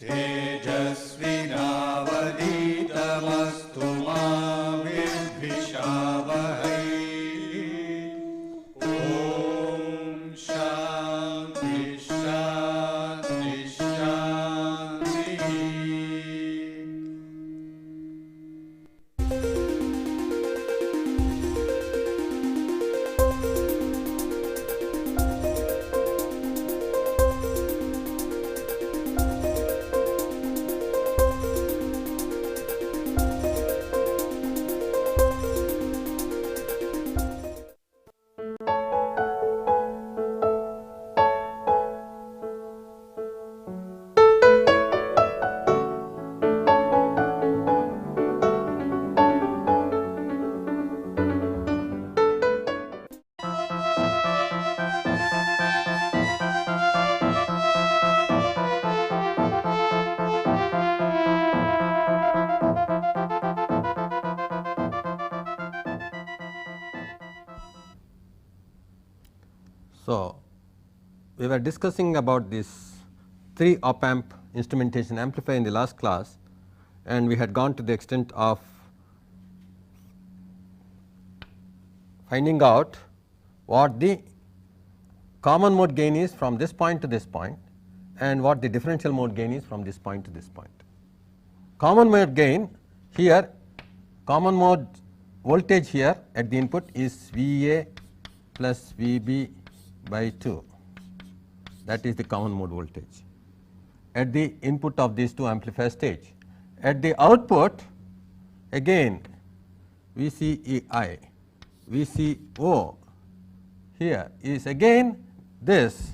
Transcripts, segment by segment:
तेजस्विनावधीतमस्तु मा विद्विषावहै। ॐ शान्ति शान्ति शान्तिः। So, we were discussing about this 3 op amp instrumentation amplifier in the last class, and we had gone to the extent of finding out what the common mode gain is from this point to this point and what the differential mode gain is from this point to this point. Common mode gain here, common mode voltage here at the input is V A plus V B by 2, that is the common mode voltage at the input of these two amplifier stage. At the output again VCEI, VCO here is again this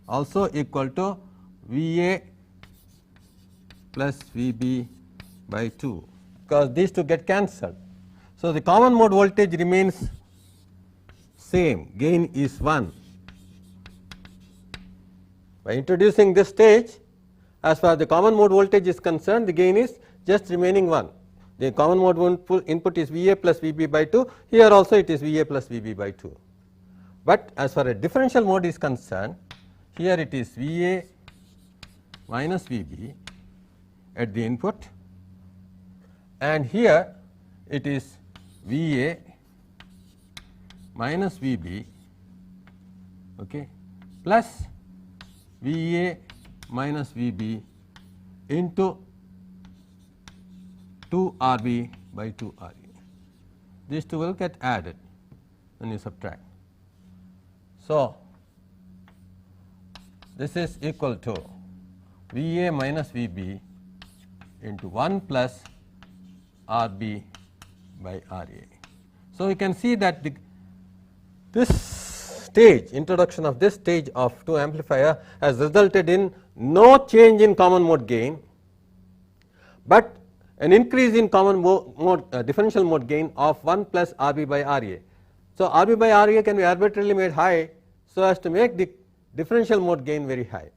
also equal to VA plus VB by 2, because these two get cancelled. So, the common mode voltage remains same, gain is 1. By introducing this stage, as far as the common mode voltage is concerned, the gain is just remaining 1. The common mode input is VA plus VB by 2, here also it is VA plus VB by 2. But as far as differential mode is concerned, here it is VA minus VB at the input, and here it is VA minus VB, okay, plus VA minus VB into 2 RB by 2 RE. These two will get added when you subtract. So, this is equal to VA minus VB into 1 plus RB by RA. So, you can see that this stage, introduction of this stage of 2 amplifier has resulted in no change in common mode gain, but an increase in common mode differential mode gain of 1 plus RB by RA. So, RB by RA can be arbitrarily made high, so as to make the differential mode gain very high.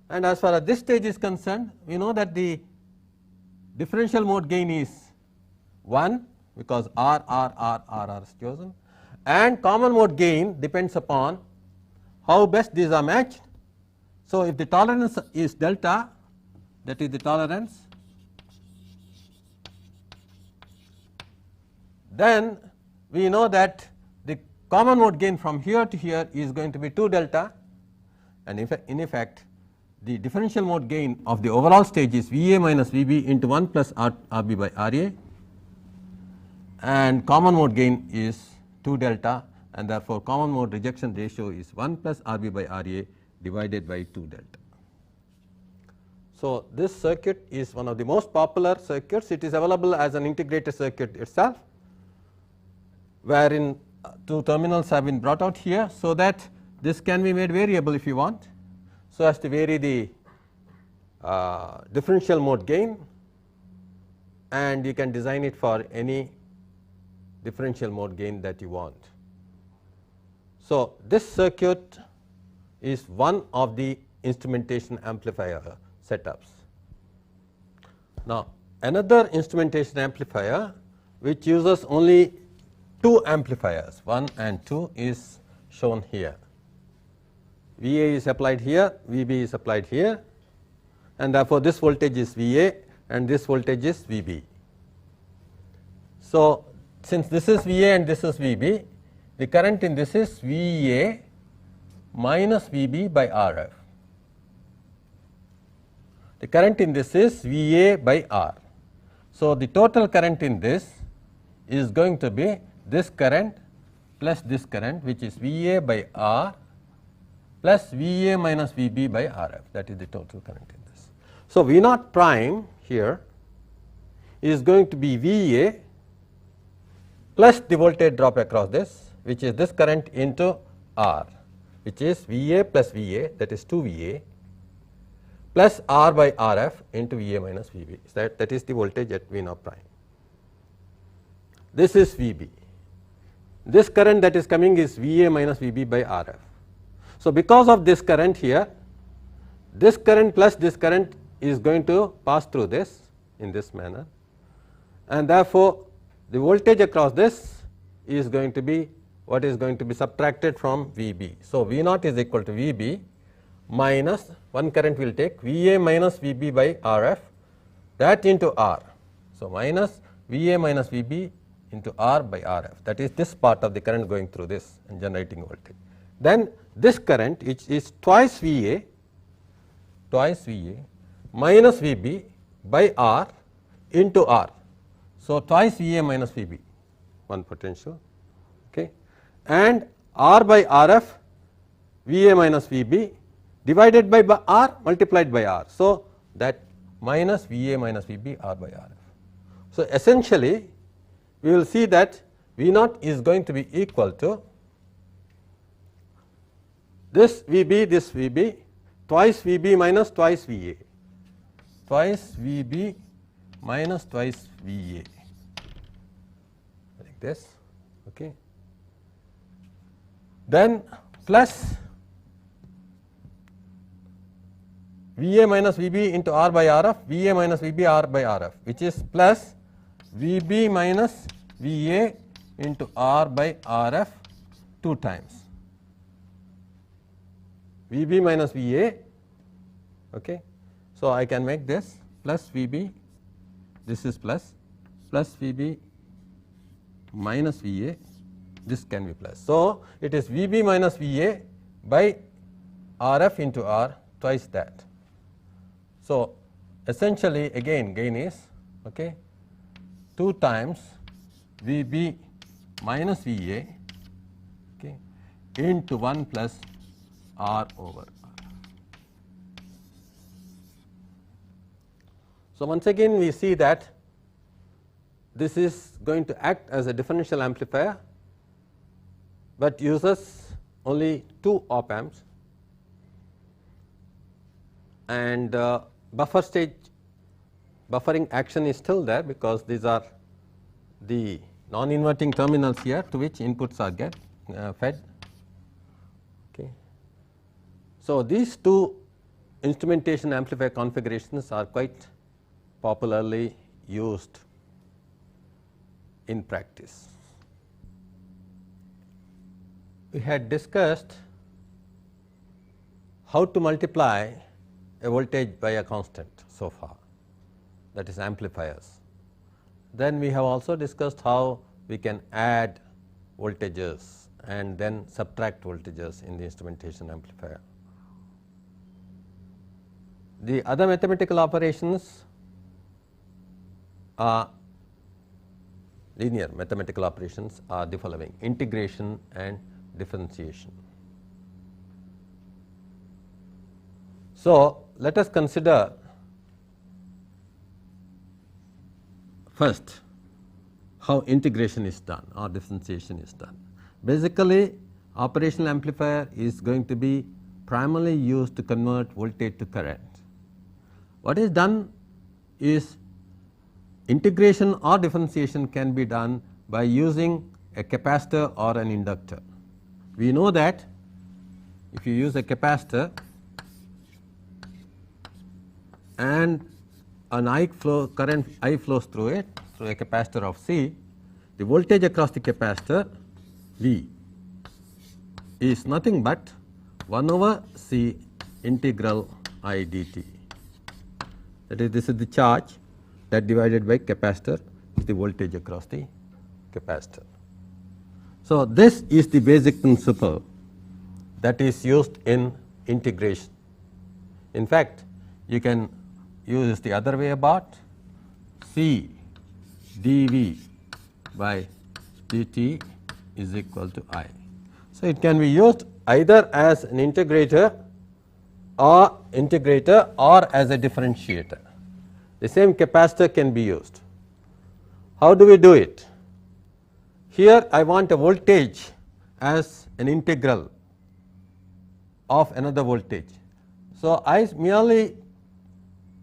And as far as this stage is concerned, we know that the differential mode gain is 1, because R is chosen, and common mode gain depends upon how best these are matched. So, if the tolerance is delta, that is the tolerance, then we know that the common mode gain from here to here is going to be 2 delta, and in effect the differential mode gain of the overall stage is VA minus VB into 1 plus RB by RA, and common mode gain is 2 delta, and therefore, common mode rejection ratio is 1 plus RB by RA divided by 2 delta. So, this circuit is one of the most popular circuits. It is available as an integrated circuit itself, wherein 2 terminals have been brought out here, so that this can be made variable if you want, so as to vary the differential mode gain, and you can design it for any differential mode gain that you want. So, this circuit is one of the instrumentation amplifier setups. Now, another instrumentation amplifier which uses only 2 amplifiers, 1 and 2, is shown here. VA is applied here, VB is applied here. and therefore, this voltage is V A and this voltage is V B. So, since this is V A and this is V B, the current in this is V A minus V B by R F. The current in this is V A by R. So, the total current in this is going to be this current plus this current, which is V A by R plus V A minus V B by R F, that is the total current in this. So, V naught prime here is going to be V A plus the voltage drop across this, which is this current into R, which is V A plus V A, that is 2 V A plus R by R F into V A minus V B. So, that is the voltage at V naught prime. This is V B. This current that is coming is V A minus V B by R F. So, because of this current here, this current plus this current is going to pass through this in this manner, and therefore, the voltage across this is going to be what is going to be subtracted from V B. So, V naught is equal to V B minus one current will take V A minus V B by R F, that into R. So, minus V A minus V B into R by R F, that is this part of the current going through this and generating voltage. Then this current, which is twice V A minus V B by R into R. So, twice V A minus V B, one potential, okay, and R by R F V A minus V B divided by R multiplied by R. So, that minus V A minus V B R by R F. So, essentially we will see that V naught is going to be equal to this V B twice V B minus twice V A, twice V B minus twice V A, like this, okay. Then plus V A minus V B into R by R F, V A minus V B R by R F, which is plus V B minus V A into R by R F 2 times. V B minus V A, okay. So, I can make this plus V B, this is plus V B minus V A, this can be plus. So, it is V B minus V A by R F into R twice that. So, essentially again gain is, okay, 2 times V B minus V A, okay, into 1 plus R over R. So, once again we see that this is going to act as a differential amplifier, but uses only 2 op amps, and buffering action is still there, because these are the non inverting terminals here to which inputs are fed. Okay. So, these 2 instrumentation amplifier configurations are quite popularly used in practice. We had discussed how to multiply a voltage by a constant so far, that is amplifiers. Then we have also discussed how we can add voltages and then subtract voltages in the instrumentation amplifier. The other mathematical operations are linear mathematical operations are the following: integration and differentiation. So, let us consider first how integration is done or differentiation is done. Basically, operational amplifier is going to be primarily used to convert voltage to current. What is done is integration or differentiation can be done by using a capacitor or an inductor. We know that if you use a capacitor and an current I flows through it, through a capacitor of C, the voltage across the capacitor V is nothing but 1 over C integral I dt. that is, this is the charge that divided by capacitor is the voltage across the capacitor. So, this is the basic principle that is used in integration. In fact, you can use the other way about, C dV by dt is equal to I. So, it can be used either as an integrator or as a differentiator. The same capacitor can be used. How do we do it? Here I want a voltage as an integral of another voltage. So, I merely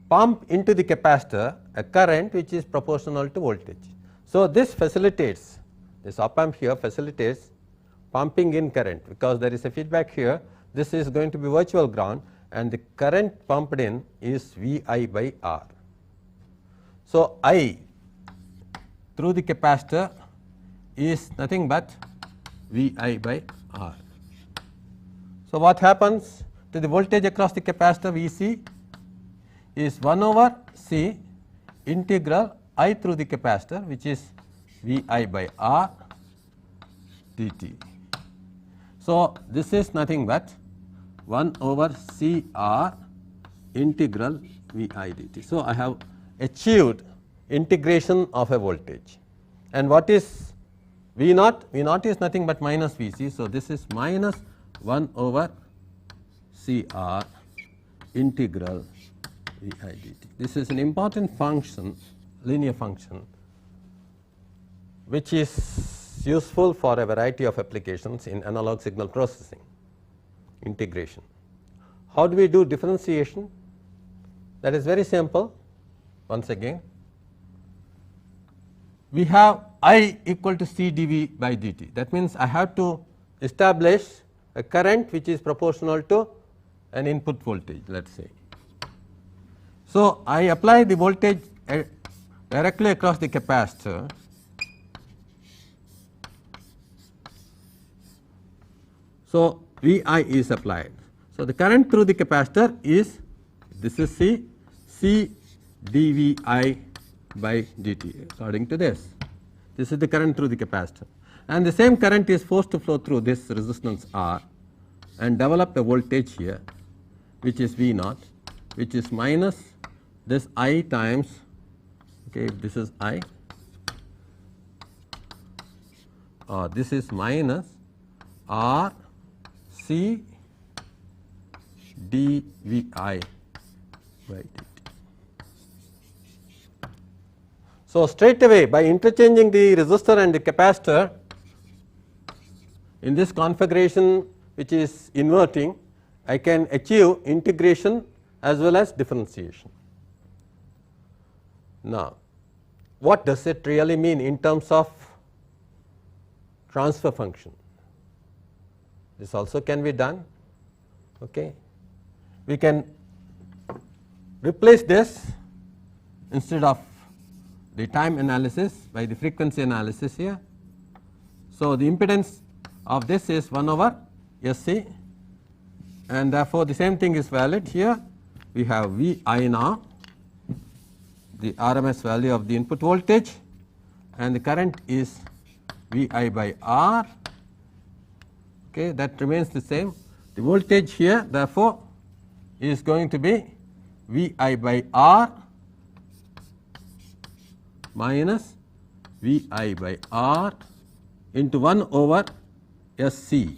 pump into the capacitor a current which is proportional to voltage. So, this facilitates, this op amp here facilitates pumping in current, because there is a feedback here. This is going to be virtual ground and the current pumped in is V I by R. So, I through the capacitor is nothing but V I by R. So, what happens to the voltage across the capacitor V C is 1 over C integral I through the capacitor, which is V I by R dt. So, this is nothing but 1 over C R integral V I dt. So, I have achieved integration of a voltage, and what is V naught? V naught is nothing but minus V C. So, this is minus 1 over C R integral V I dt. This is an important function, linear function, which is useful for a variety of applications in analog signal processing, integration. How do we do differentiation? That is very simple. Once again, we have I equal to C dV by dt. That means, I have to establish a current which is proportional to an input voltage, let us say. So, I apply the voltage directly across the capacitor. So, V I is applied. So, the current through the capacitor is, this is C dV I by dt according to this. This is the current through the capacitor, and the same current is forced to flow through this resistance R and develop a voltage here, which is V naught, which is minus this I times, okay, this is I, or this is minus R C dV I by dt. So, straight away by interchanging the resistor and the capacitor in this configuration which is inverting, I can achieve integration as well as differentiation. Now, what does it really mean in terms of transfer function? This also can be done. Okay. We can replace this instead of the time analysis by the frequency analysis here. So, the impedance of this is 1 over SC, and therefore, the same thing is valid here. We have V I now, the RMS value of the input voltage, and the current is V I by R. Okay, that remains the same. The voltage here therefore, is going to be V I by R minus V I by R into 1 over SC.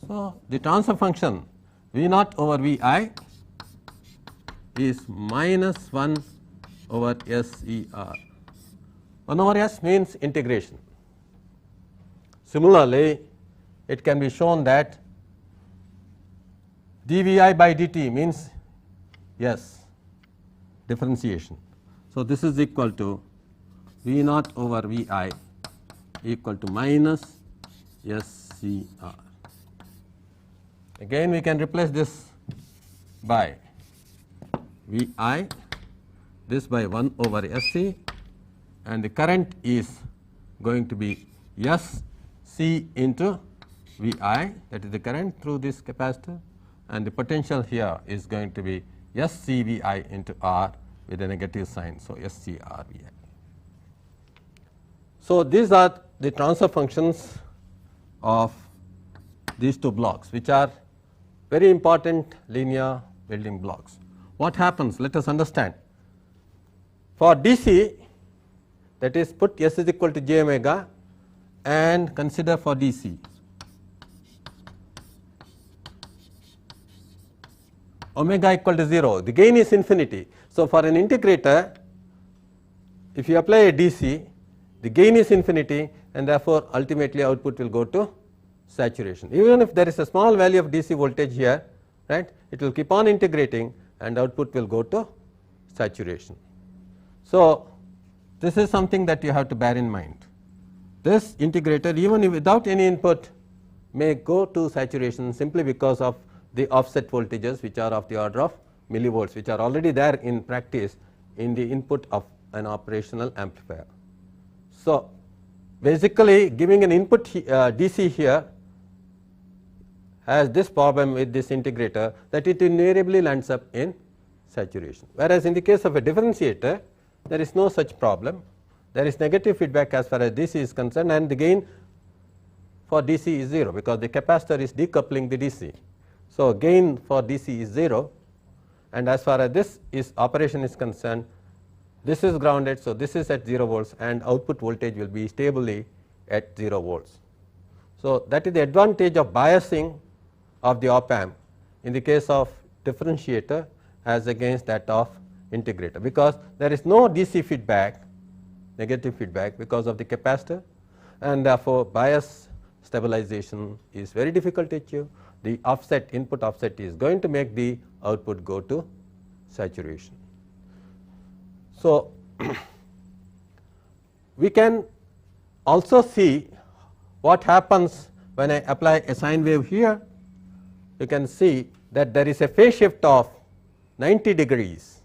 So, the transfer function V naught over V I is minus 1 over SER. 1 over S means integration. Similarly, it can be shown that dVi by dt means yes, differentiation. So, this is equal to V naught over V I equal to minus SCR. Again we can replace this by V I, this by 1 over SC, and the current is going to be SC into V I, that is the current through this capacitor, and the potential here is going to be SCVI into R with a negative sign. So, SCRVI. So, these are the transfer functions of these two blocks, which are very important linear building blocks. What happens? Let us understand. For DC, that is, put S is equal to j omega and consider for DC. Omega equal to 0, the gain is infinity. So, for an integrator, if you apply a DC, the gain is infinity, and therefore, ultimately output will go to saturation. Even if there is a small value of DC voltage here, right, it will keep on integrating and output will go to saturation. So, this is something that you have to bear in mind. This integrator, even if without any input, may go to saturation simply because of the offset voltages, which are of the order of millivolts, which are already there in practice in the input of an operational amplifier. So, basically giving an input DC here has this problem with this integrator, that it invariably lands up in saturation. Whereas, in the case of a differentiator, there is no such problem. There is negative feedback as far as DC is concerned, and the gain for DC is 0, because the capacitor is decoupling the DC. So, gain for DC is 0, and as far as this operation is concerned, this is grounded. So, this is at 0 volts and output voltage will be stably at 0 volts. So, that is the advantage of biasing of the op amp in the case of differentiator as against that of integrator, because there is no DC feedback, negative feedback, because of the capacitor, and therefore, bias stabilization is very difficult to achieve. The offset, input offset, is going to make the output go to saturation. So, we can also see what happens when I apply a sine wave here. You can see that there is a phase shift of 90 degrees.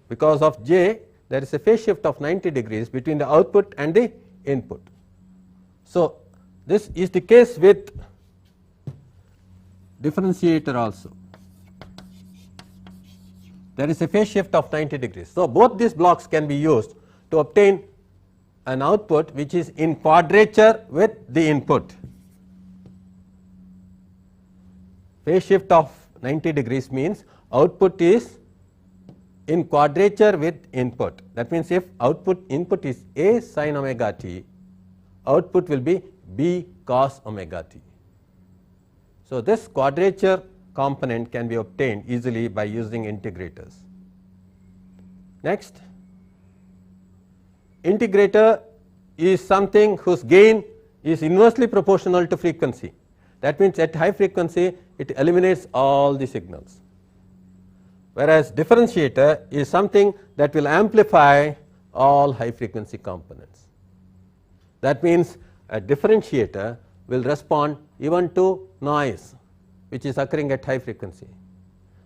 Because of J, there is a phase shift of 90 degrees between the output and the input. So, this is the case with differentiator also. There is a phase shift of 90 degrees. So, both these blocks can be used to obtain an output which is in quadrature with the input. Phase shift of 90 degrees means output is in quadrature with input. That means, if input is A sin omega t, output will be B cos omega t. So, this quadrature component can be obtained easily by using integrators. Next, integrator is something whose gain is inversely proportional to frequency. That means, at high frequency it eliminates all the signals, whereas differentiator is something that will amplify all high frequency components. That means, a differentiator will respond even to noise which is occurring at high frequency.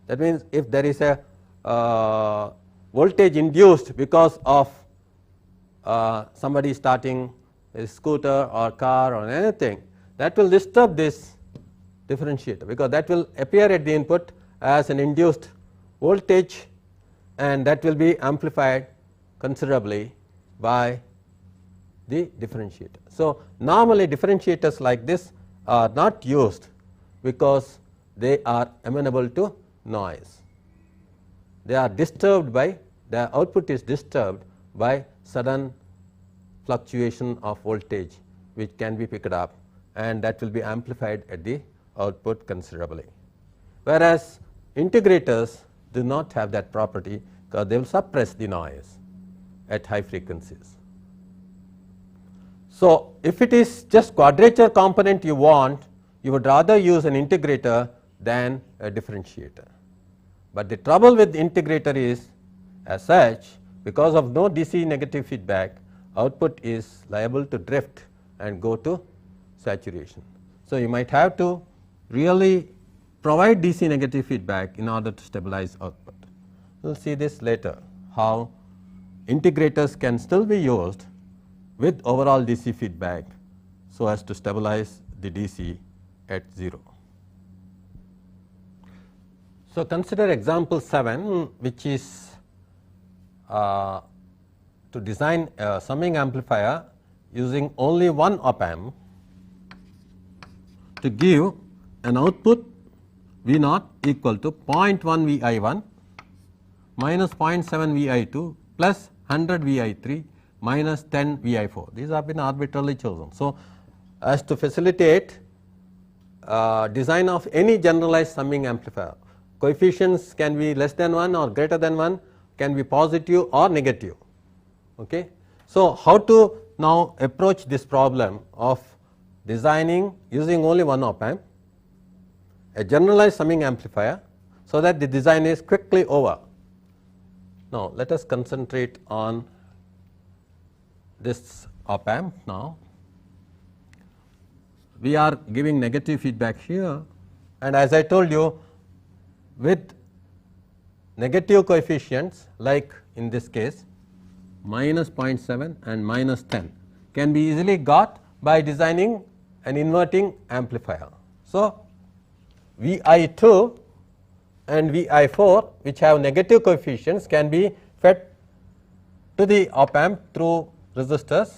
That means, if there is a voltage induced because of somebody starting a scooter or car or anything, that will disturb this differentiator, because that will appear at the input as an induced voltage, and that will be amplified considerably by the differentiator. So, normally differentiators like this are not used because they are amenable to noise. They are disturbed by, the output is disturbed by sudden fluctuation of voltage which can be picked up, and that will be amplified at the output considerably. Whereas, integrators do not have that property, because they will suppress the noise at high frequencies. So, if it is just quadrature component you want, you would rather use an integrator than a differentiator. But the trouble with the integrator is, as such, because of no DC negative feedback, output is liable to drift and go to saturation. So, you might have to really provide DC negative feedback in order to stabilize output. We will see this later, how integrators can still be used with overall DC feedback so as to stabilize the DC at 0. So, consider example 7, which is to design a summing amplifier using only one op amp to give an output V naught equal to 0.1 V I 1 minus 0.7 V I 2 plus 100 V I 3 minus 10 V I 4. These have been arbitrarily chosen. So, as to facilitate design of any generalized summing amplifier, coefficients can be less than 1 or greater than 1, can be positive or negative. Okay. So, how to now approach this problem of designing using only one op amp a generalized summing amplifier, so that the design is quickly over. Now, let us concentrate on this op amp now. We are giving negative feedback here, and as I told you, with negative coefficients like in this case minus 0.7 and minus 10 can be easily got by designing an inverting amplifier. So, V I 2 and V I 4, which have negative coefficients, can be fed to the op amp through resistors,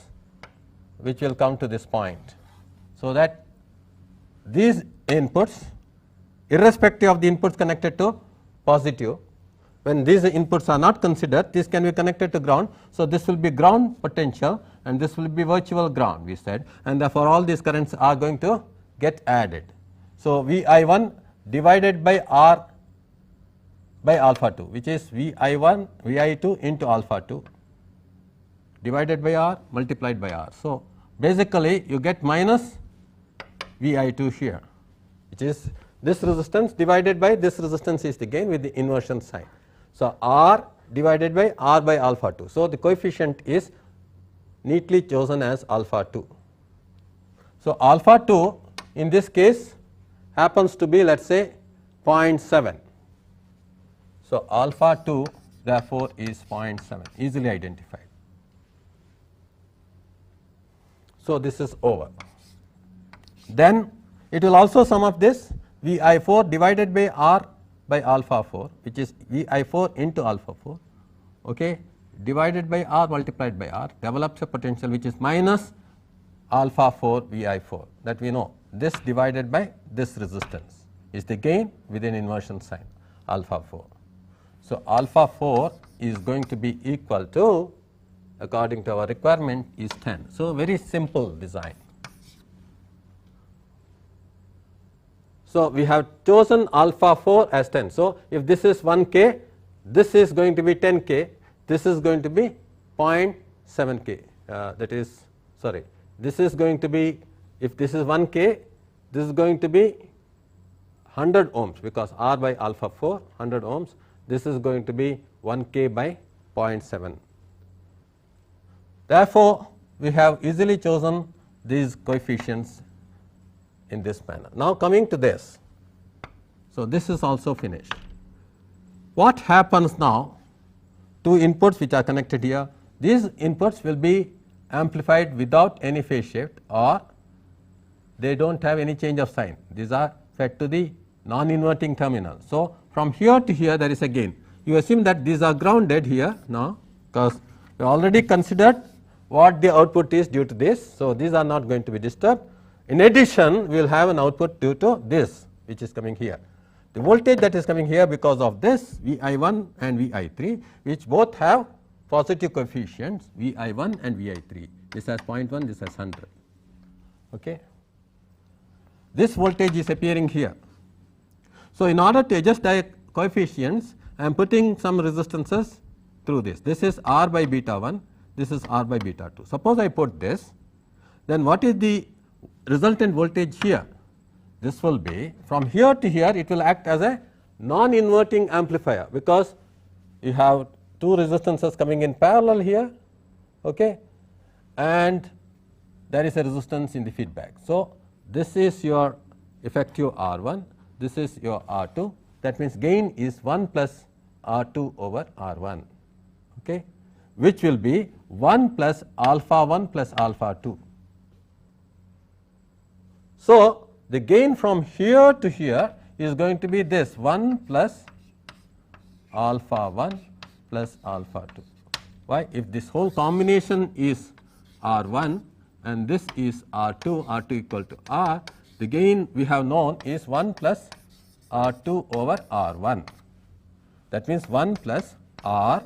which will come to this point. So, that these inputs, irrespective of the inputs connected to positive, when these inputs are not considered, this can be connected to ground. So, this will be ground potential and this will be virtual ground, we said, and therefore, all these currents are going to get added. So, V I 1 divided by R by alpha 2, which is V I 1 V I 2 into alpha 2 divided by R multiplied by R. So, basically you get minus V I 2 here, which is this resistance divided by this resistance is the gain with the inversion sign. So, R divided by R by alpha 2. So, the coefficient is neatly chosen as alpha 2. So, alpha 2 in this case happens to be, let us say, 0.7. So, alpha 2 therefore is 0.7, easily identified. So, this is over. Then it will also sum up this V I 4 divided by R by alpha 4, which is V I 4 into alpha 4, okay, divided by R multiplied by R, develops a potential which is minus alpha 4 V I 4, that we know. This divided by this resistance is the gain with an inversion sign alpha 4. So, alpha 4 is going to be equal to, according to our requirement, is 10. So, very simple design. So, we have chosen alpha 4 as 10. So, if this is 1 k, this is going to be 10 k, this is going to be 0.7 k, that is, sorry, this is going to be, if this is 1 k, this is going to be 100 ohms, because R by alpha 4 100 ohms, this is going to be 1 k by 0.7. Therefore, we have easily chosen these coefficients in this manner. Now, coming to this. So, this is also finished. What happens now? Two inputs which are connected here, these inputs will be amplified without any phase shift, or they do not have any change of sign. These are fed to the non-inverting terminal. So, from here to here there is a gain. You assume that these are grounded here now, because we already considered what the output is due to this. So, these are not going to be disturbed. In addition, we will have an output due to this, which is coming here. The voltage that is coming here because of this V I 1 and V I 3, which both have positive coefficients V I 1 and V I 3. This has 0.1, this has 100. Okay. This voltage is appearing here. So, in order to adjust the coefficients, I am putting some resistances through this. This is R by beta 1, this is R by beta 2. Suppose I put this, then what is the resultant voltage here? This will be, from here to here, it will act as a non-inverting amplifier, because you have two resistances coming in parallel here, okay, and there is a resistance in the feedback. So, this is your effective R 1, this is your R 2, that means gain is 1 plus R 2 over R 1, okay, which will be 1 plus alpha 1 plus alpha 2. So, the gain from here to here is going to be this 1 plus alpha 1 plus alpha 2. Why? If this whole combination is R 1 and this is R 2, R 2 equal to R, the gain we have known is 1 plus R 2 over R 1. That means 1 plus R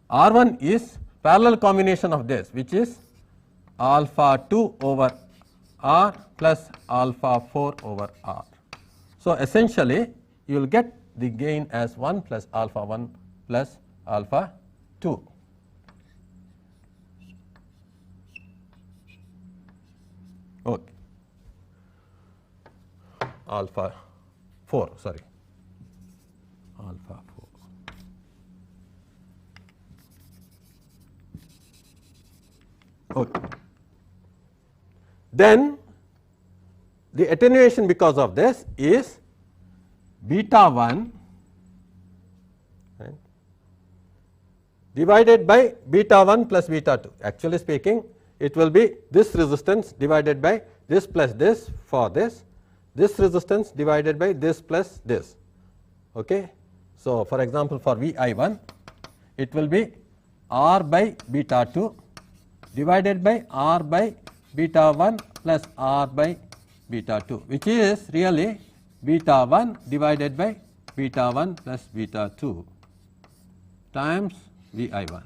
1 is parallel combination of this, which is alpha 2 over R plus alpha 4 over R. So, essentially you will get the gain as 1 plus alpha 1 plus alpha 2. Okay. Alpha 4, sorry, alpha 4. Okay. Then the attenuation because of this is beta 1, right, divided by beta 1 plus beta 2. Actually speaking, it will be this resistance divided by this plus this for this resistance divided by this plus this. Okay. So, for example, for V I 1 it will be R by beta 2 divided by R by beta 1 plus R by beta 2, which is really beta 1 divided by beta 1 plus beta 2 times V I 1.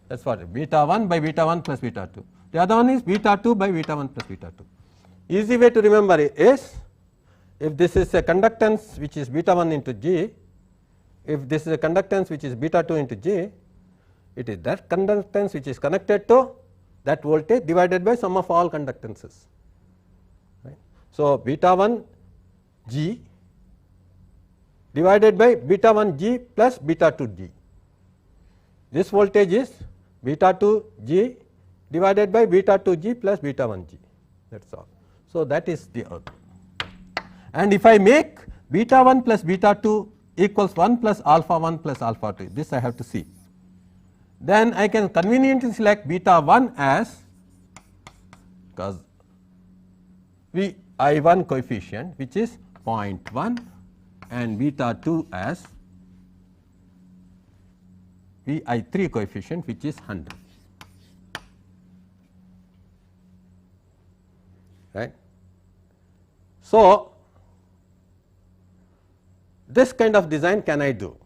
That is what beta 1 by beta 1 plus beta 2. The other one is beta 2 by beta 1 plus beta 2. Easy way to remember is, if this is a conductance which is beta 1 into G, if this is a conductance which is beta 2 into G, it is that conductance which is connected to that voltage divided by sum of all conductances. Right. So, beta 1 G divided by beta 1 G plus beta 2 G. This voltage is beta 2 G divided by beta 2 G plus beta 1 G, that is all. So, that is the output. And if I make beta 1 plus beta 2 equals 1 plus alpha 1 plus alpha 2, this I have to see. Then I can conveniently select beta 1 as, because V I 1 coefficient which is 0.1 and beta 2 as V I 3 coefficient which is 100. Right. So, this kind of design can I do?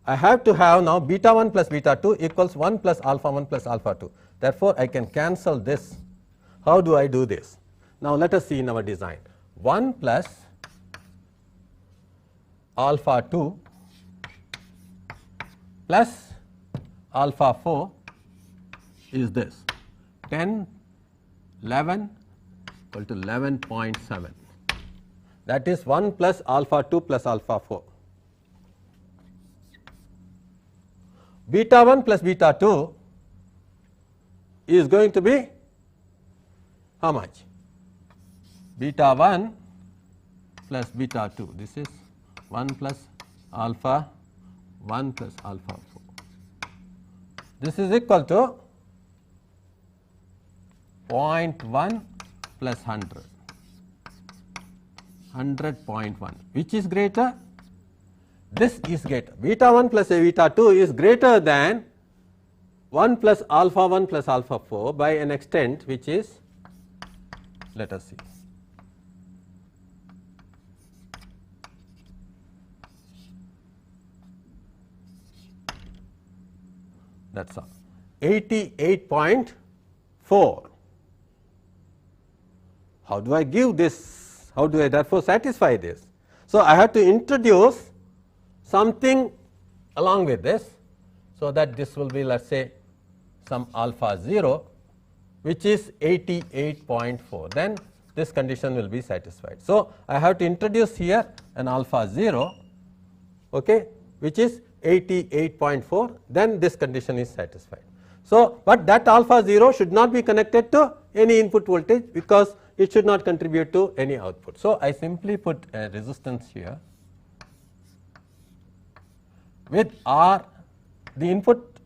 I have to have now beta 1 plus beta 2 equals 1 plus alpha 1 plus alpha 2. Therefore, I can cancel this. How do I do this? Now, let us see in our design. 1 plus alpha 2 plus alpha 4 is this 10, 11 equal to 11.7. That is 1 plus alpha 2 plus alpha 4. Beta 1 plus beta 2 is going to be how much? Beta 1 plus beta 2. This is 1 plus alpha 1 plus alpha 4. This is equal to 0.1 plus 100. 100.1, which is greater? This is greater. Beta 1 plus beta 2 is greater than 1 plus alpha 1 plus alpha 4 by an extent which is, let us see, that is all, 88.4. How do I give this? How do I therefore satisfy this? So, I have to introduce something along with this, so that this will be, let us say, some alpha 0 which is 88.4, then this condition will be satisfied. So, I have to introduce here an alpha 0, okay, which is 88.4, then this condition is satisfied. So, but that alpha 0 should not be connected to any input voltage, because it should not contribute to any output. So, I simply put a resistance here with R, the input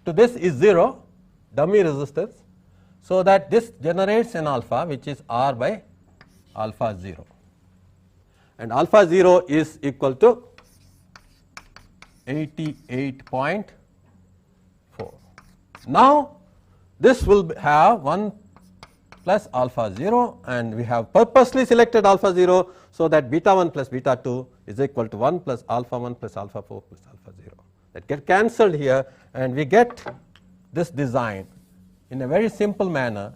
to this is 0, dummy resistance. So, that this generates an alpha which is R by alpha 0. and alpha 0 is equal to 88.4. Now, this will have 1 plus alpha 0, and we have purposely selected alpha 0, so that beta 1 plus beta 2 is equal to 1 plus alpha 1 plus alpha 4 plus alpha 0. That get cancelled here, and we get this design in a very simple manner,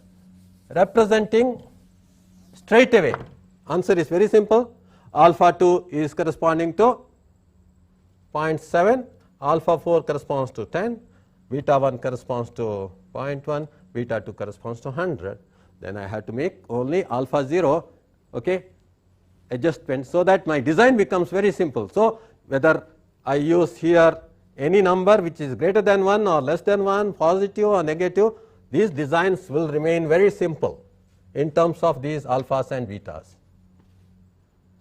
representing straight away. Answer is very simple. Alpha 2 is corresponding to 0.7, alpha 4 corresponds to 10, beta 1 corresponds to 0.1, beta 2 corresponds to 100. Then I have to make only alpha 0 adjustment, so that my design becomes very simple. So, whether I use here any number which is greater than 1 or less than 1, positive or negative, these designs will remain very simple in terms of these alphas and betas.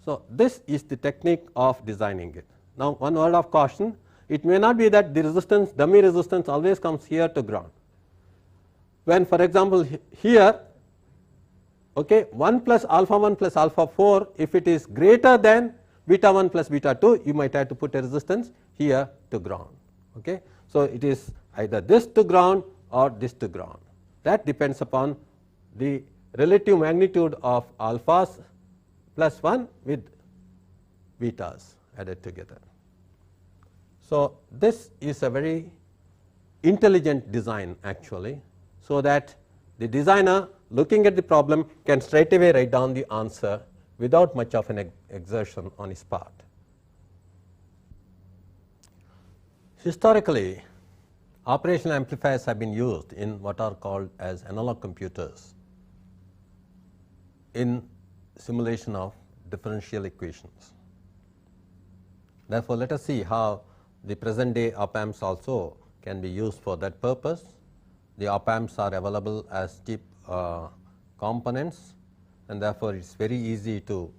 So, this is the technique of designing it. Now, one word of caution, it may not be that the resistance, dummy resistance always comes here to ground. When, for example, here 1 plus alpha 1 plus alpha 4, if it is greater than beta 1 plus beta 2, you might have to put a resistance here to ground. So, it is either this to ground or this to ground. That depends upon the relative magnitude of alphas plus 1 with betas added together. So, this is a very intelligent design actually, so that the designer looking at the problem can straight away write down the answer without much of an exertion on his part. Historically, operational amplifiers have been used in what are called as analog computers in simulation of differential equations. Therefore, let us see how the present day op amps also can be used for that purpose. The op amps are available as cheap components, and therefore, it is very easy to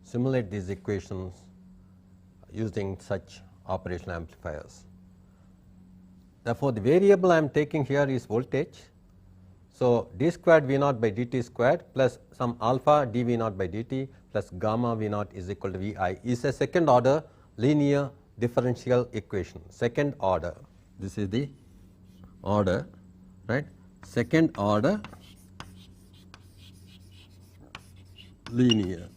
simulate these equations using such operational amplifiers. Therefore, the variable I am taking here is voltage. So, d squared V naught by dt squared plus some alpha d V naught by dt plus gamma V naught is equal to V I is a second order linear differential equation. Second order, this is the order, right? Second order linear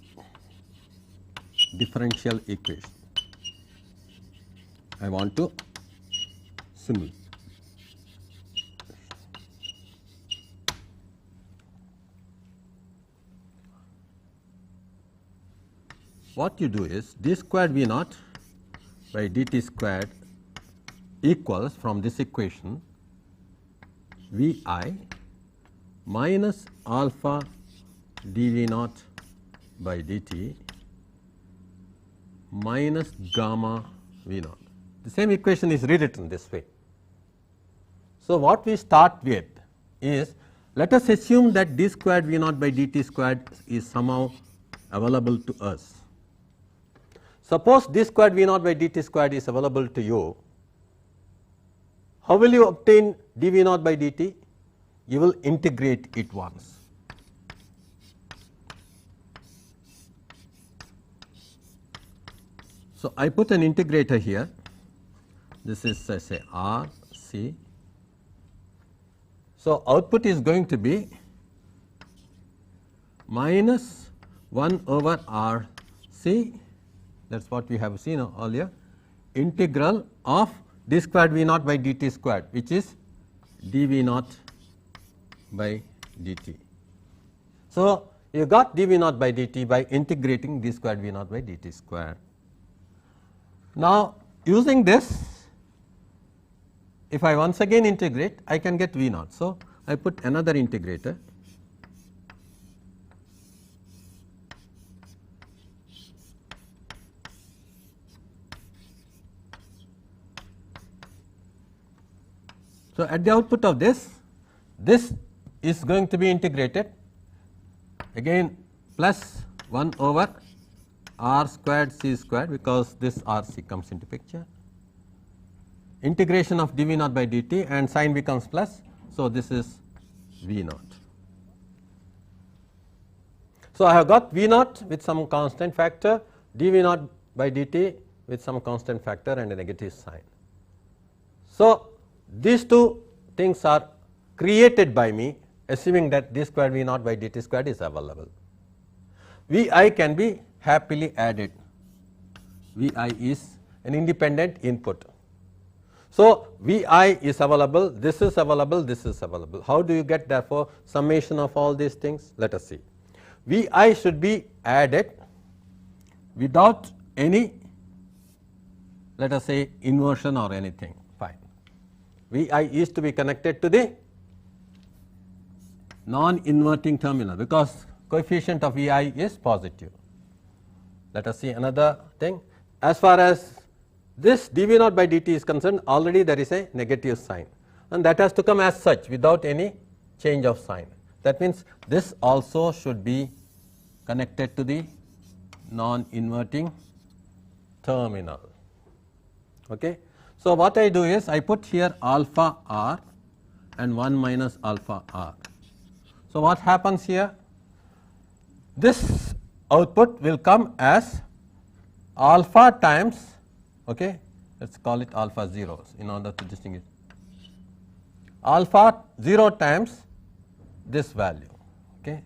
differential equation. I want to simulate. What you do is d squared V naught by dt squared equals, from this equation, V I minus alpha d V naught by dt minus gamma V naught. The same equation is rewritten this way. So, what we start with is, let us assume that d squared V naught by dt squared is somehow available to us. Suppose d squared V naught by dt squared is available to you. How will you obtain d V naught by dt? You will integrate it once. So, I put an integrator here. This is say R C. So, output is going to be minus 1 over R C, that is what we have seen earlier, integral of d squared V naught by dt squared, which is d V naught by dt. So, you got d V naught by dt by integrating d squared V naught by dt squared. Now, using this, if I once again integrate, I can get V naught. So, I put another integrator. So, at the output of this is going to be integrated again plus 1 over R squared C squared, because this R C comes into picture, integration of d V naught by dt, and sign becomes plus. So, this is V naught. So, I have got V naught with some constant factor dV naught by dt with some constant factor and a negative sign. So, these two things are created by me, assuming that d square V naught by dt squared is available. Vi can be happily added. Vi is an independent input. So, Vi is available, this is available, this is available. How do you get therefore summation of all these things? Let us see. Vi should be added without any, let us say, inversion or anything. Fine. Vi is to be connected to the non-inverting terminal, because coefficient of Vi is positive. Let us see another thing. As far as this dV naught by dt is concerned, already there is a negative sign, and that has to come as such without any change of sign. That means, this also should be connected to the non-inverting terminal. Okay. So, what I do is I put here alpha r and 1 minus alpha r. So, what happens here? This output will come as alpha times, okay, let us call it alpha zeros in order to distinguish, alpha 0 times this value, okay,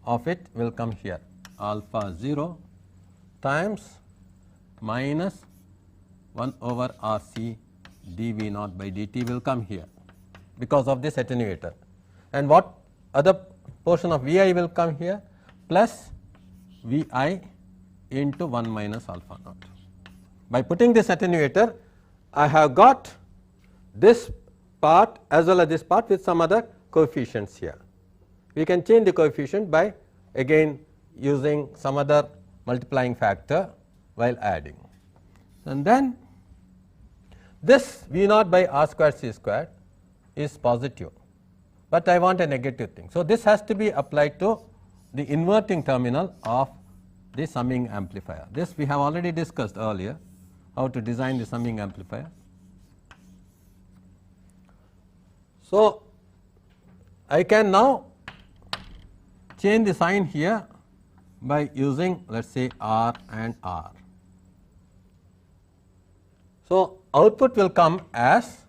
of it will come here, alpha 0 times minus 1 over R C dV naught by dt will come here because of this attenuator, and what other portion of Vi will come here, plus Vi into 1 minus alpha naught. By putting this attenuator, I have got this part as well as this part with some other coefficients here. We can change the coefficient by again using some other multiplying factor while adding, and then this V naught by R squared C squared is positive, but I want a negative thing. So, this has to be applied to the inverting terminal of the summing amplifier. This we have already discussed earlier, how to design the summing amplifier. So, I can now change the sign here by using, let us say, R and R. So, output will come as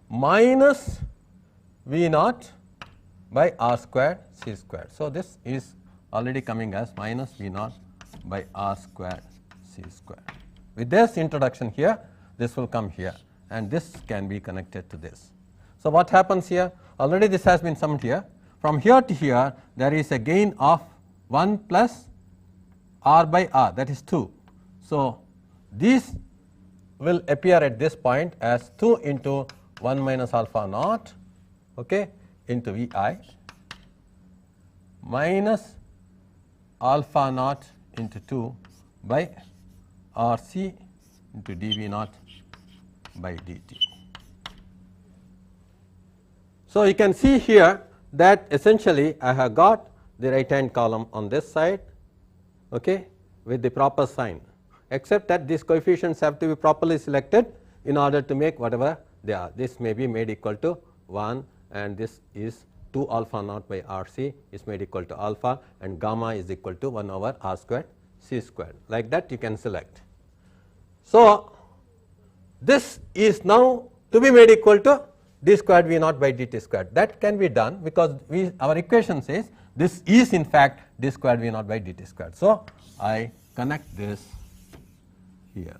minus V naught by R squared C squared. So, this is already coming as minus V naught by R squared C squared. With this introduction here, this will come here, and this can be connected to this. So, what happens here? Already this has been summed here. From here to here, there is a gain of 1 plus R by R, that is 2. So, these will appear at this point as 2 into 1 minus alpha naught, okay, into Vi minus alpha naught into 2 by R C into dV naught by dt. So, you can see here that essentially I have got the right hand column on this side, okay, with the proper sign, except that these coefficients have to be properly selected in order to make whatever they are. This may be made equal to 1, and this is 2 alpha naught by R C is made equal to alpha, and gamma is equal to 1 over R squared C squared. Like that you can select. So, this is now to be made equal to d squared V naught by dt squared. That can be done because our equation says this is in fact d squared V naught by dt squared. So, I connect this here.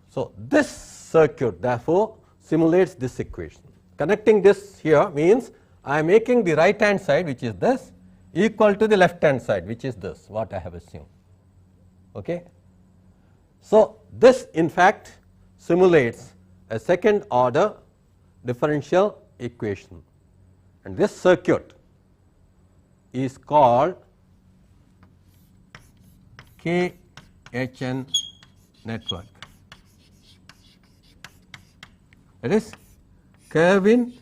So, this circuit therefore simulates this equation. Connecting this here means I am making the right hand side, which is this, equal to the left hand side, which is this, what I have assumed. Okay. So, this in fact simulates a second order differential equation, and this circuit is called KHN network. It is Kelvin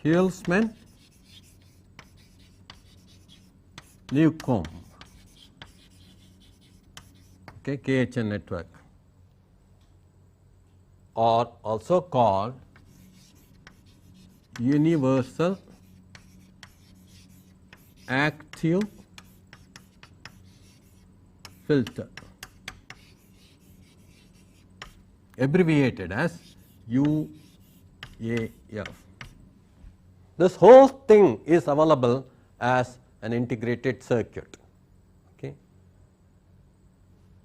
Hulsman Newcomb, okay, KHN network, or also called universal active filter, abbreviated as UAF. This whole thing is available as an integrated circuit. Okay.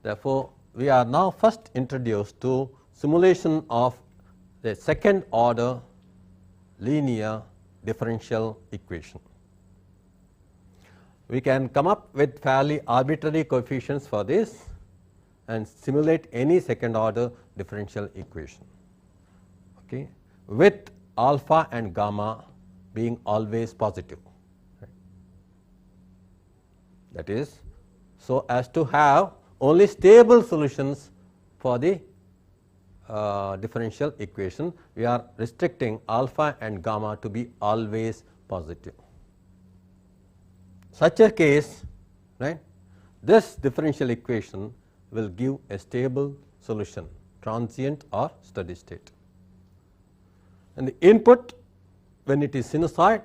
Therefore, we are now first introduced to simulation of the second order linear differential equation. We can come up with fairly arbitrary coefficients for this and simulate any second order differential equation, okay, with alpha and gamma being always positive. Right. That is, so as to have only stable solutions for the differential equation, we are restricting alpha and gamma to be always positive. Such a case, right, this differential equation will give a stable solution, transient or steady state. And the input, when it is sinusoid,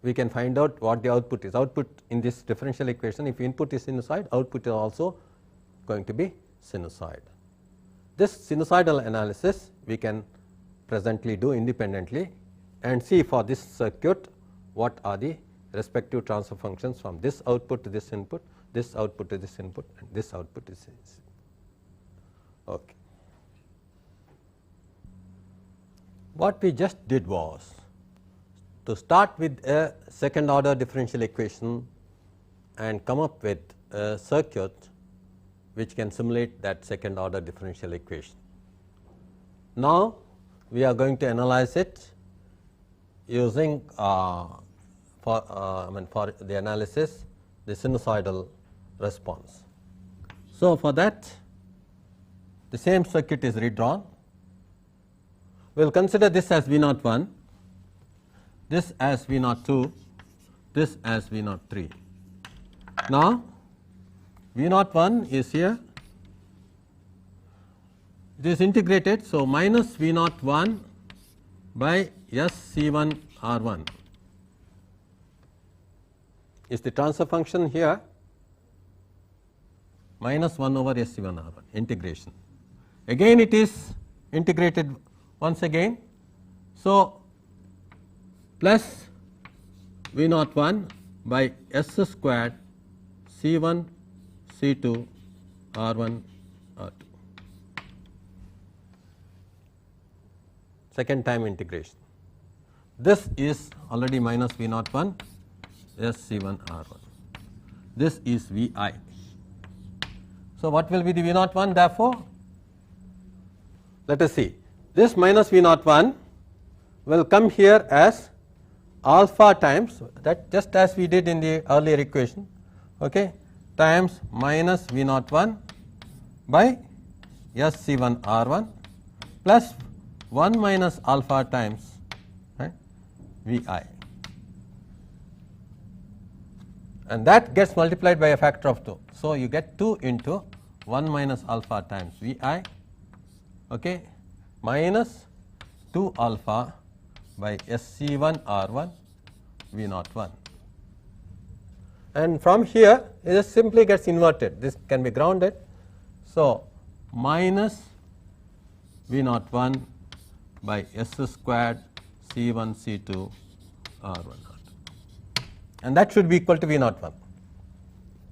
we can find out what the output is. Output in this differential equation, if input is sinusoid, output is also going to be sinusoid. This sinusoidal analysis we can presently do independently and see for this circuit what are the respective transfer functions from this output to this input, this output to this input, and this output to this. Okay. What we just did was to start with a second order differential equation and come up with a circuit which can simulate that second order differential equation. Now, we are going to analyze it using for the analysis the sinusoidal response. So, for that the same circuit is redrawn. We will consider this as V naught 1, this as V naught 2, this as V naught 3. Now, V naught 1 is here, it is integrated. So, minus V naught 1 by S C 1 R 1 is the transfer function here, minus 1 over S C 1 R 1 integration. Again it is integrated once again. So, plus V naught 1 by S squared C 1 C 2 R 1 R 2, second time integration. This is already minus V naught 1 S C 1 R 1, this is V I. So, what will be the V naught 1 therefore? Let us see, this minus V naught 1 will come here as alpha times, that just as we did in the earlier equation, okay, times minus V naught 1 by S C 1 R 1 plus 1 minus alpha times, right, V I, and that gets multiplied by a factor of 2. So, you get 2 into 1 minus alpha times V I, okay, minus 2 alpha by S C 1 R 1 V naught 1. And from here it just simply gets inverted, this can be grounded. So, minus V naught 1 by S squared C 1 C 2 R 1 R 2, and that should be equal to V naught 1.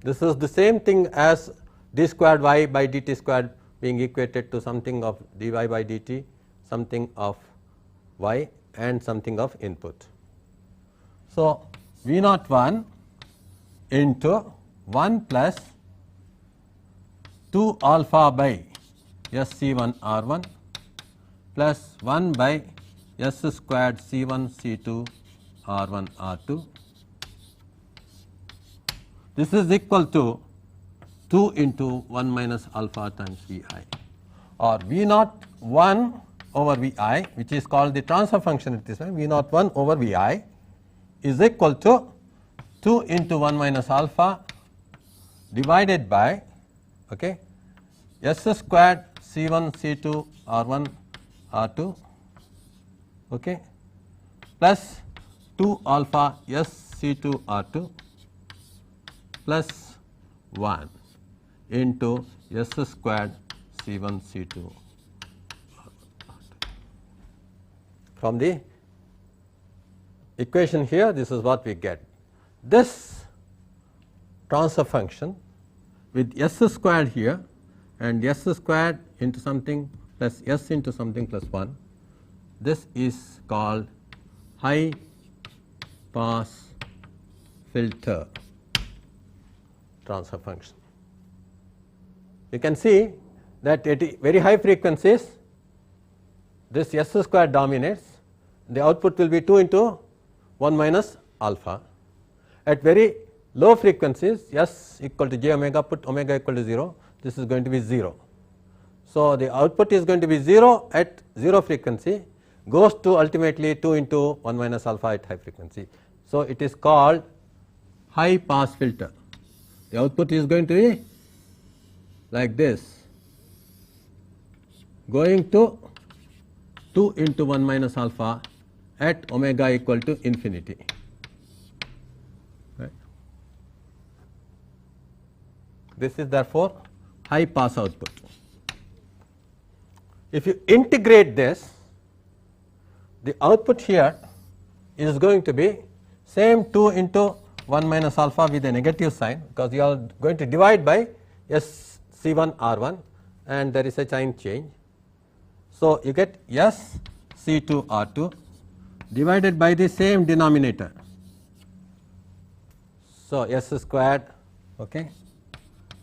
This is the same thing as d squared y by dt squared being equated to something of dy by dt, something of y and something of input. So, V naught 1 into 1 plus 2 alpha by S C 1 R 1 plus 1 by S squared C 1 C 2 R 1 R 2. This is equal to 2 into 1 minus alpha times V I, or V naught 1 over V I, which is called the transfer function at this time, V naught 1 over V I is equal to 2 into 1 minus alpha divided by, okay, S squared C 1 C 2 R 1 R 2, okay, plus 2 alpha S C 2 R 2 plus 1. into S squared C1 C2. From the equation here, this is what we get. This transfer function with S squared here and S squared into something plus S into something plus 1, this is called high pass filter transfer function. You can see that at very high frequencies this S squared dominates, the output will be 2 into 1 minus alpha. At very low frequencies, S equal to j omega, put omega equal to 0, this is going to be 0. So, the output is going to be 0 at 0 frequency, goes to ultimately 2 into 1 minus alpha at high frequency. So, it is called high pass filter. The output is going to be like this, going to 2 into 1 minus alpha at omega equal to infinity. Right. This is therefore high pass output. If you integrate this, the output here is going to be same 2 into 1 minus alpha with a negative sign, because you are going to divide by S C1 R1 and there is a sign change. So, you get S C2 R2 divided by the same denominator. So, S squared, okay,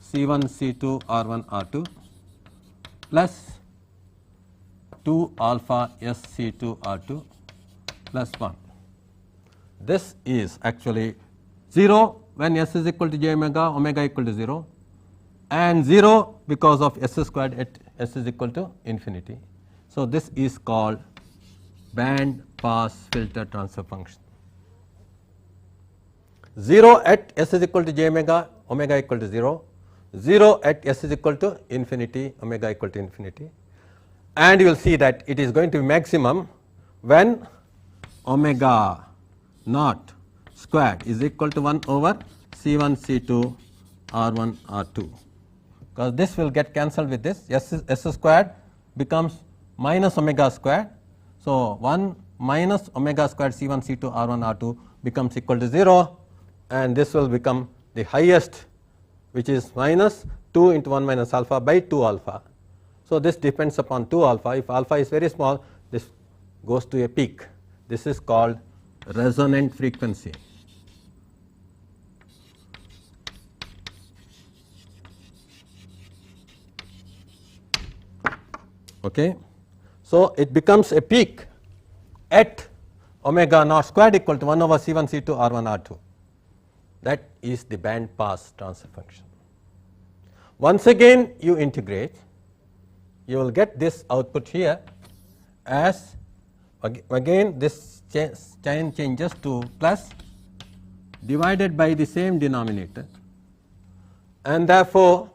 C1 C2 R1 R2 plus 2 alpha S C2 R2 plus 1. This is actually 0 when S is equal to j omega, omega equal to 0, and 0 because of S squared at S is equal to infinity. So, this is called band pass filter transfer function. 0 at S is equal to j omega, omega equal to 0, 0 at S is equal to infinity, omega equal to infinity, and you will see that it is going to be maximum when omega naught squared is equal to 1 over C1 C2 R1 R2, because this will get cancelled with this. S squared becomes minus omega squared. So, 1 minus omega squared C1 C2 R1 R2 becomes equal to 0, and this will become the highest, which is minus 2 into 1 minus alpha by 2 alpha. So, this depends upon 2 alpha. If alpha is very small, this goes to a peak. This is called resonant frequency. Okay. So, it becomes a peak at omega naught squared equal to 1 over C1 C2 R1 R2. That is the band pass transfer function. Once again you integrate, you will get this output here as again this sign changes to plus divided by the same denominator, and therefore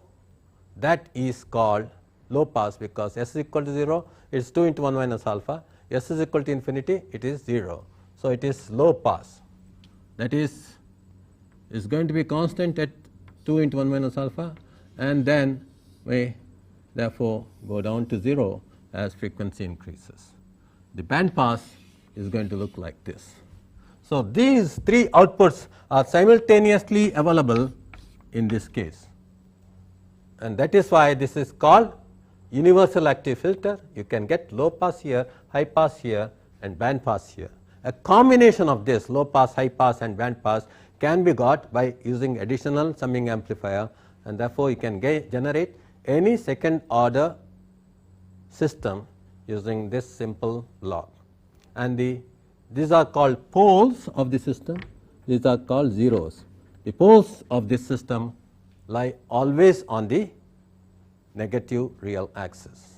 that is called low pass, because S is equal to 0, it is 2 into 1 minus alpha, S is equal to infinity, it is 0. So, it is low pass, that is going to be constant at 2 into 1 minus alpha, and then may therefore go down to 0 as frequency increases. The band pass is going to look like this. So, these 3 outputs are simultaneously available in this case, and that is why this is called universal active filter. You can get low pass here, high pass here, and band pass here. A combination of this low pass, high pass, and band pass can be got by using additional summing amplifier, and therefore you can generate any second order system using this simple block. And these are called poles of the system, these are called zeros. The poles of this system lie always on the negative real axis.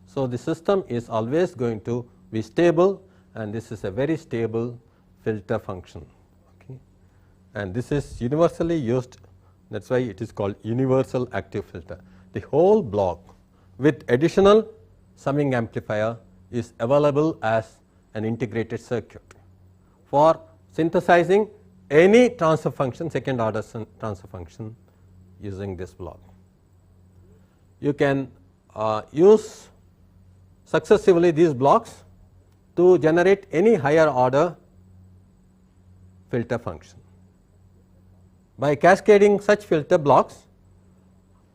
So, the system is always going to be stable, and this is a very stable filter function, okay. And this is universally used, that is why it is called universal active filter. The whole block with additional summing amplifier is available as an integrated circuit for synthesizing any transfer function, second order transfer function using this block. you can use successively these blocks to generate any higher order filter function. By cascading such filter blocks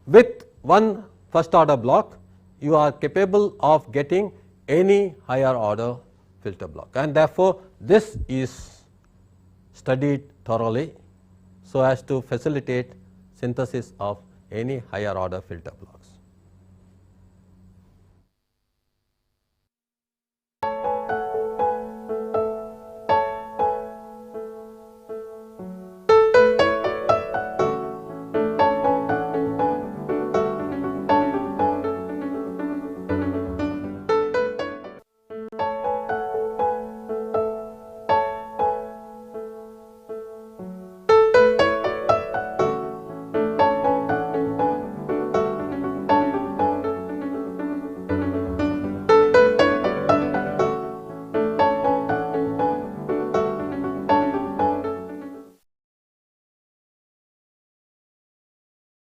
with one first order block, you are capable of getting any higher order filter block, and therefore, this is studied thoroughly so as to facilitate synthesis of any higher order filter blocks.